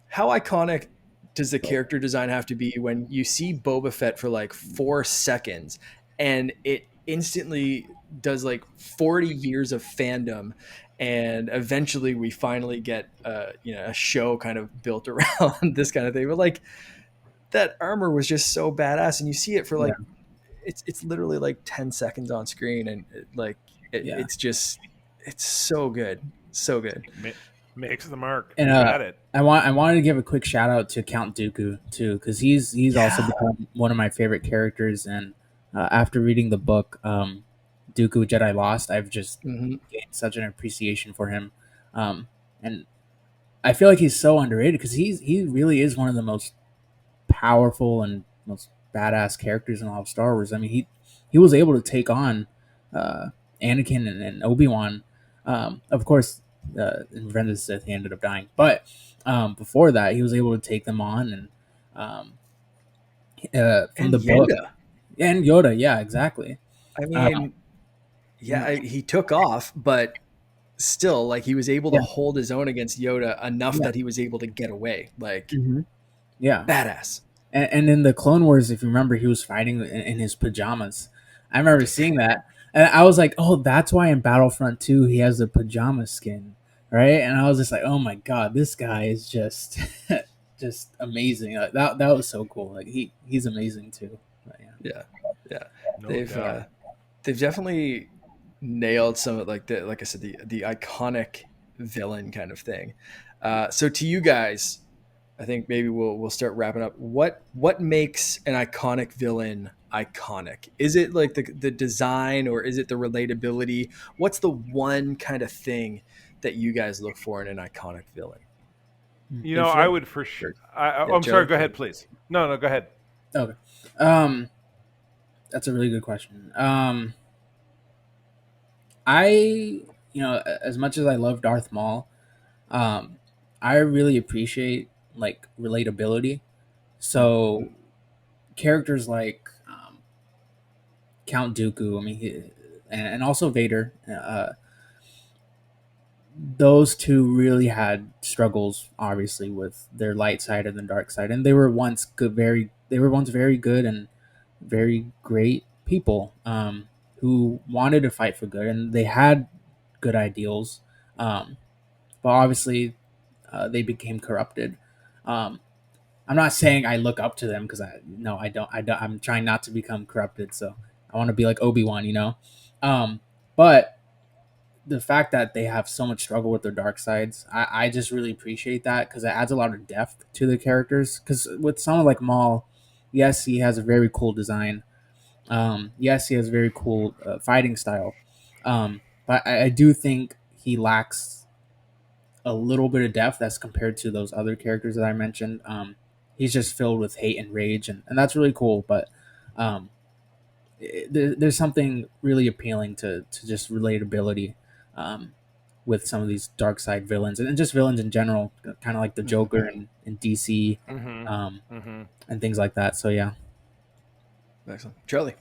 Speaker 1: how iconic does the character design have to be when you see Boba Fett for like 4 seconds and it instantly does like 40 years of fandom, and eventually we finally get a show kind of built around this kind of thing. But like, that armor was just so badass, and you see it for
Speaker 3: Yeah.
Speaker 1: like, it's literally like 10 seconds on screen, and
Speaker 3: Yeah.
Speaker 1: it's just, it's so good, so good.
Speaker 2: Ma- Makes the mark.
Speaker 3: And
Speaker 2: You got it.
Speaker 3: I wanted to give a quick shout out to Count Dooku too, because he's also
Speaker 1: Yeah.
Speaker 3: become one of my favorite characters. And after reading the book, Dooku Jedi Lost, I've just
Speaker 1: Hmm.
Speaker 3: gained such an appreciation for him. And I feel like he's so underrated because he really is one of the most powerful and most badass characters in all of Star Wars. I mean, he was able to take on uh, Anakin and Obi Wan. Of course, in Revenge of the Sith, he ended up dying, but before that, he was able to take them on, and um, from
Speaker 1: And
Speaker 3: the book
Speaker 1: Yoda.
Speaker 3: and Yoda, yeah, exactly.
Speaker 1: I
Speaker 3: Uh,
Speaker 1: mean,
Speaker 3: you know,
Speaker 1: he took off, but still, like, he was able to
Speaker 3: yeah,
Speaker 1: hold his own against Yoda enough
Speaker 3: yeah,
Speaker 1: that he was able to get away. Like,
Speaker 3: hmm yeah.
Speaker 1: badass.
Speaker 3: And in the Clone Wars, if you remember, he was fighting in his pajamas. I remember seeing that, and I was like, "Oh, that's why in Battlefront 2 he has the pajama skin, right?" And I was just like, "Oh my god, this guy is just, just amazing." That was so cool. Like he's amazing too. But yeah.
Speaker 1: Yeah, yeah.
Speaker 2: No
Speaker 1: They've
Speaker 2: doubt.
Speaker 1: they've definitely nailed some of, like, like I said, the iconic villain kind of thing. So to you guys, I think maybe we'll start wrapping up. What makes an iconic villain iconic? Is it like the design, or is it the relatability? What's the one kind of thing that you guys look for in an iconic villain?
Speaker 2: You know, I
Speaker 3: Info.
Speaker 2: would for sure.
Speaker 1: Yeah,
Speaker 2: I'm sorry.
Speaker 1: Joe.
Speaker 2: Go ahead, please. No, no, go ahead.
Speaker 3: Okay. Um, that's a really good question. I as much as I love Darth Maul, um, I really appreciate like relatability. So characters like Count Dooku, I mean, and also Vader, those two really had struggles, obviously, with their light side and the dark side, and they were once very good and very great people who wanted to fight for good, and they had good ideals, um, but obviously they became corrupted. Um, I'm not saying I look up to them because I don't. I'm trying not to become corrupted. So I want to be like Obi-Wan, Um, but the fact that they have so much struggle with their dark sides, I just really appreciate that because it adds a lot of depth to the characters. Because with someone like Maul, yes, he has a very cool design. Yes, he has a very cool fighting style. But I do think he lacks a little bit of depth as compared to those other characters that I mentioned. He's just filled with hate and rage, and that's really cool. But um, there's something really appealing to just relatability um, with some of these dark side villains and just villains in general, kind of like the Joker in DC um,
Speaker 2: Mm-hmm. Mm-hmm.
Speaker 3: and things like that. So yeah.
Speaker 1: Excellent, Charlie.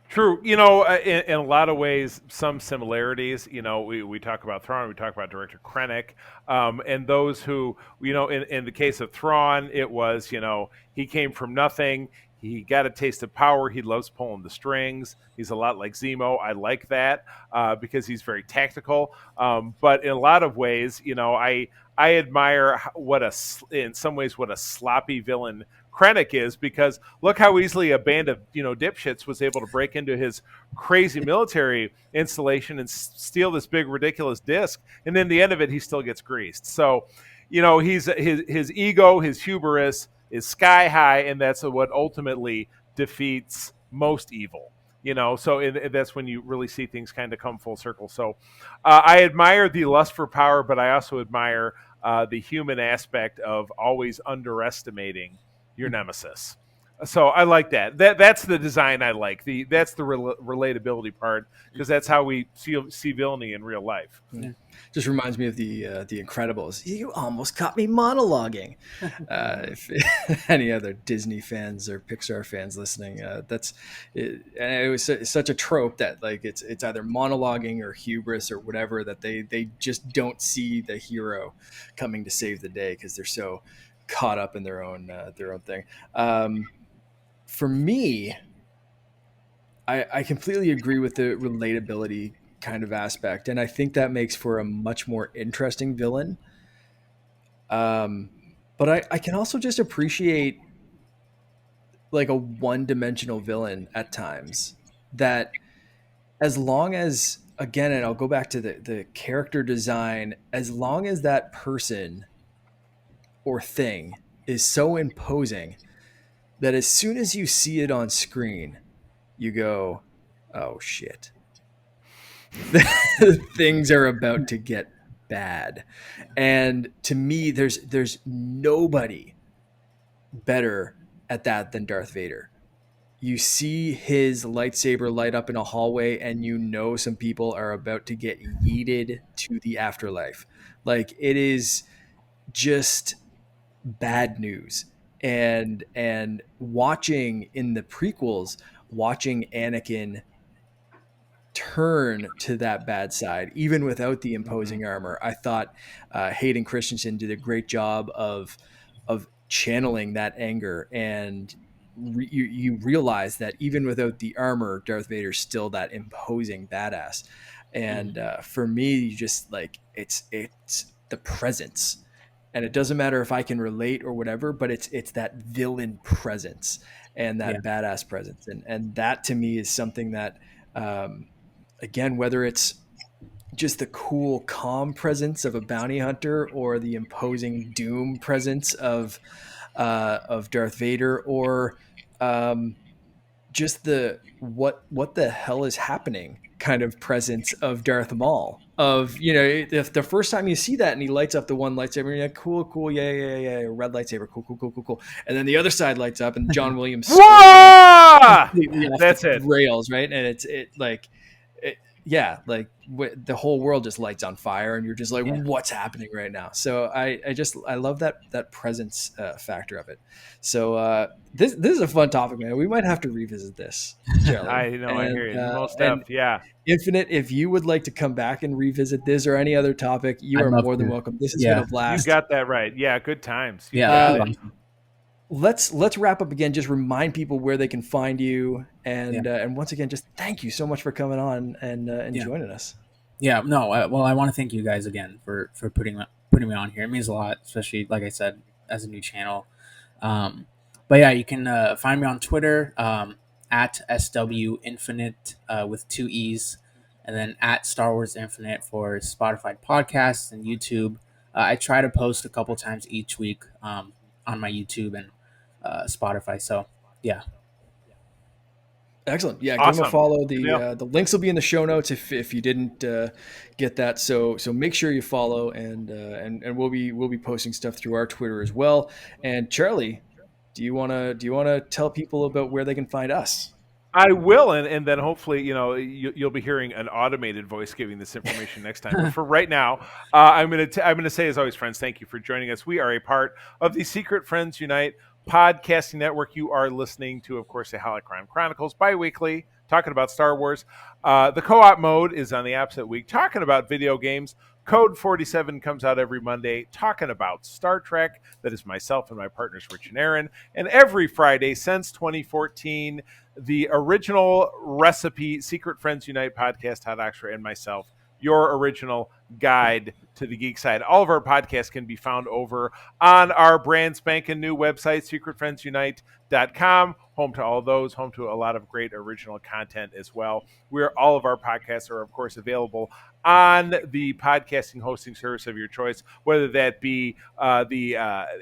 Speaker 2: True. You know, in a lot of ways, some similarities. You know, we talk about Thrawn, we talk about Director Krennic, and those who, you know, in the case of Thrawn, it was, you know, he came from nothing. He got a taste of power. He loves pulling the strings. He's a lot like Zemo. I like that because he's very tactical. But in a lot of ways, you know, I admire in some ways, what a sloppy villain Krennic is, because look how easily a band of, you know, dipshits was able to break into his crazy military installation and steal this big ridiculous disc, and in the end of it he still gets greased. So, you know, his ego, his hubris is sky high, and that's what ultimately defeats most evil. You know, so that's when you really see things kind of come full circle. So I admire the lust for power, but I also admire the human aspect of always underestimating your nemesis. So I like that. That's the design I like. That's the relatability part, because that's how we see villainy in real life.
Speaker 3: Yeah.
Speaker 1: Just reminds me of the Incredibles. You almost caught me monologuing. If any other Disney fans or Pixar fans listening, that's it. And it was such a trope that, like, it's either monologuing or hubris or whatever, that they just don't see the hero coming to save the day because they're so caught up in their own thing. For me, I completely agree with the relatability kind of aspect, and I think that makes for a much more interesting villain. Um, but I can also just appreciate, like, a one-dimensional villain at times, that, as long as, again, and I'll go back to the character design, as long as that person or thing is so imposing that as soon as you see it on screen, you go, oh shit. Things are about to get bad. And to me, there's nobody better at that than Darth Vader. You see his lightsaber light up in a hallway, and you know some people are about to get yeeted to the afterlife. Like, it is just bad news. And watching in the prequels, watching Anakin turn to that bad side, even without the imposing armor. I thought Hayden Christensen did a great job of channeling that anger, and you realize that even without the armor, Darth Vader's still that imposing badass. And for me, you just like it's the presence. And it doesn't matter if I can relate or whatever, but it's that villain presence and
Speaker 3: Yeah.
Speaker 1: that badass presence, and that to me is something that again, whether it's just the cool, calm presence of a bounty hunter, or the imposing doom presence of Darth Vader, or just the what the hell is happening kind of presence of Darth Maul. Of, you know, if the first time you see that and he lights up the one lightsaber, you're like, cool, yeah, red lightsaber, cool. And then the other side lights up, and John Williams completely off
Speaker 2: That's
Speaker 1: the
Speaker 2: it.
Speaker 1: rails, right? And the whole world just lights on fire, and you're just like, what's happening right now? So I love that presence factor of it. So this is a fun topic, man. We might have to revisit this, Jelly.
Speaker 2: I know, I hear you. Most
Speaker 1: and
Speaker 2: stuff, yeah.
Speaker 1: Infinite, if you would like to come back and revisit this or any other topic, you
Speaker 3: I'd
Speaker 1: are
Speaker 3: love
Speaker 1: more than
Speaker 3: to.
Speaker 1: welcome. This has
Speaker 3: Yeah.
Speaker 1: been a
Speaker 2: You
Speaker 1: blast.
Speaker 2: got that right. Yeah, good times. You
Speaker 3: Yeah.
Speaker 2: got
Speaker 3: that
Speaker 2: it.
Speaker 3: was awesome.
Speaker 1: Let's wrap up again. Just remind people where they can find you, and once again, just thank you so much for coming on and joining us.
Speaker 3: Yeah, no. Well, I want to thank you guys again for putting me on here. It means a lot, especially like I said, as a new channel. But yeah, you can find me on Twitter at SW Infinite with 2 E's, and then at Star Wars Infinite for Spotify podcasts and YouTube. I try to post a couple times each week on my YouTube and Spotify. So yeah.
Speaker 1: Excellent. Yeah, give
Speaker 2: Awesome.
Speaker 1: them a follow.
Speaker 2: Yeah.
Speaker 1: The links will be in the show notes if you didn't get that. So make sure you follow, and we'll be posting stuff through our Twitter as well. And Charlie, do you wanna tell people about where they can find us?
Speaker 2: I will, and then hopefully, you'll be hearing an automated voice giving this information next time. But for right now, I'm gonna say, as always, friends, thank you for joining us. We are a part of the Secret Friends Unite podcasting network. You are listening to, of course, the Holocron Chronicles bi-weekly, talking about Star Wars. The co-op mode is on the opposite week, talking about video games. Code 47 comes out every Monday, talking about Star Trek. That is myself and my partners, Rich and Aaron. And every Friday since 2014, the original recipe, Secret Friends Unite podcast, Hot Extra, and myself, your original guide to the geek side. All of our podcasts can be found over on our brand spanking new website, secretfriendsunite.com. Home to all of those, home to a lot of great original content as well. All of our podcasts are, of course, available on the podcasting hosting service of your choice, whether that be the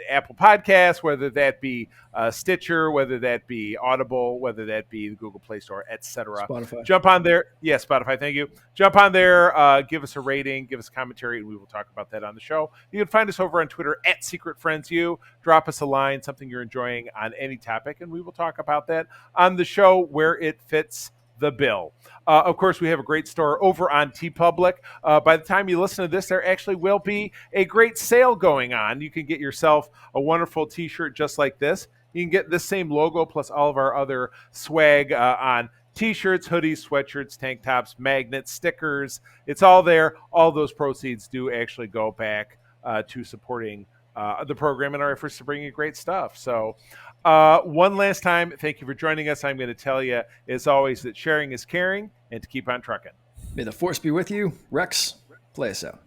Speaker 2: Apple Podcast, whether that be Stitcher, whether that be Audible, whether that be the Google Play Store, etc.
Speaker 1: Spotify.
Speaker 2: Jump on there. Yeah, Spotify, thank you. Jump on there, give us a rating, give us a commentary, and we will talk about that on the show. You can find us over on Twitter at SecretFriendsU. Drop us a line, something you're enjoying on any topic, and we will talk about that on the show where it fits the bill. Of course, we have a great store over on TeePublic. By the time you listen to this, there actually will be a great sale going on. You can get yourself a wonderful t-shirt just like this. You can get this same logo plus all of our other swag on t-shirts, hoodies, sweatshirts, tank tops, magnets, stickers. It's all there. All those proceeds do actually go back to supporting the program and our efforts to bring you great stuff. So one last time, thank you for joining us. I'm going to tell you, as always, that sharing is caring, and to keep on trucking.
Speaker 1: May the force be with you. Rex, play us out.